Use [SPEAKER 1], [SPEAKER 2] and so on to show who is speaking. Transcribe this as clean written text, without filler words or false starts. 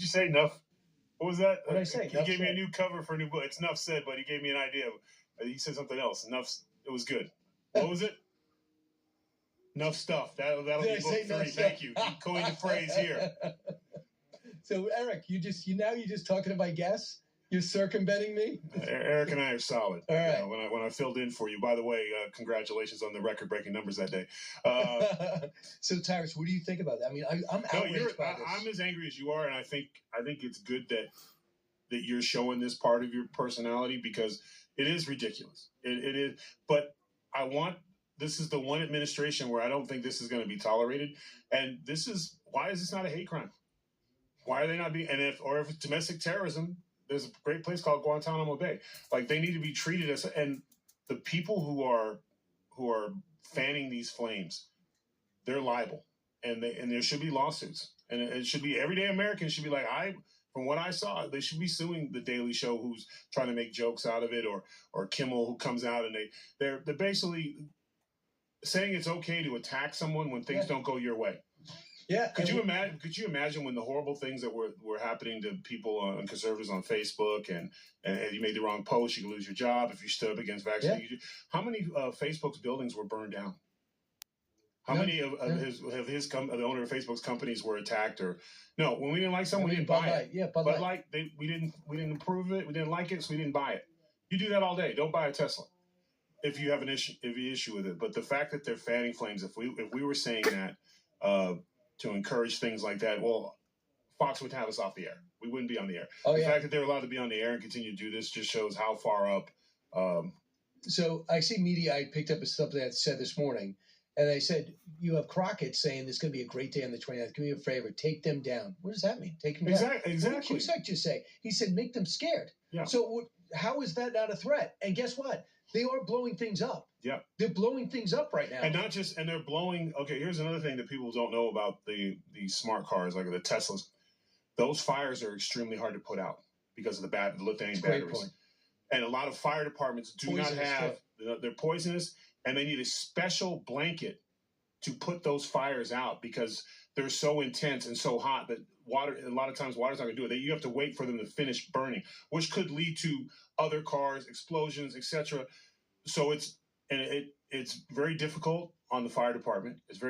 [SPEAKER 1] you say enough? What was that?
[SPEAKER 2] What did I say?
[SPEAKER 1] He gave me a new cover for a new book. It's enough said, but he gave me an idea. He said something else. Enough. It was good. What was it? Enough stuff. That'll be book 3. Thank you. You coined the phrase here.
[SPEAKER 2] So Eric, you just talking to my guess. You're circumventing me.
[SPEAKER 1] Eric and I are solid.
[SPEAKER 2] All right.
[SPEAKER 1] When I filled in for you. By the way, congratulations on the record-breaking numbers that day.
[SPEAKER 2] So Tyrus, what do you think about that? I mean, I'm outraged by this.
[SPEAKER 1] I'm as angry as you are, and I think it's good that you're showing this part of your personality because it is ridiculous. It is, but this is the one administration where I don't think this is going to be tolerated, and why is this not a hate crime? Why are they not being? And if it's domestic terrorism, there's a great place called Guantanamo Bay. Like they need to be treated as, and the people who are fanning these flames, they're liable, and there should be lawsuits, and it should be everyday Americans should be like from what I saw, they should be suing the Daily Show who's trying to make jokes out of it, or Kimmel who comes out and they're basically saying it's okay to attack someone when things don't go your way.
[SPEAKER 2] Yeah.
[SPEAKER 1] Could you imagine when the horrible things that were happening to people and conservatives on Facebook and you made the wrong post, you could lose your job if you stood up against vaccine. Yeah. How many Facebook's buildings were burned down? How many of the owner of Facebook's companies were attacked or no? When we didn't like something, we didn't buy it.
[SPEAKER 2] Yeah,
[SPEAKER 1] but we didn't approve it. We didn't like it, so we didn't buy it. You do that all day. Don't buy a Tesla if you have an issue with it. But the fact that they're fanning flames, if we were saying that to encourage things like that, well, Fox would have us off the air. We wouldn't be on the air. The fact that they're allowed to be on the air and continue to do this just shows how far up.
[SPEAKER 2] So I see media. I picked up something that said this morning. And I said, you have Crockett saying there's going to be a great day on the 29th. Do me a favor, take them down. What does that mean? Take them down.
[SPEAKER 1] Exactly.
[SPEAKER 2] What did Cusack just say? He said, make them scared.
[SPEAKER 1] Yeah.
[SPEAKER 2] So how is that not a threat? And guess what? They are blowing things up.
[SPEAKER 1] Yeah.
[SPEAKER 2] They're blowing things up right now.
[SPEAKER 1] And they're blowing. Okay, here's another thing that people don't know about the smart cars, like the Teslas. Those fires are extremely hard to put out because of the lithium batteries. Point. And a lot of fire departments do not have, they're poisonous. And they need a special blanket to put those fires out because they're so intense and so hot that a lot of times water's not going to do it. You have to wait for them to finish burning, which could lead to other cars, explosions, etc. So it's very difficult on the fire department. It's very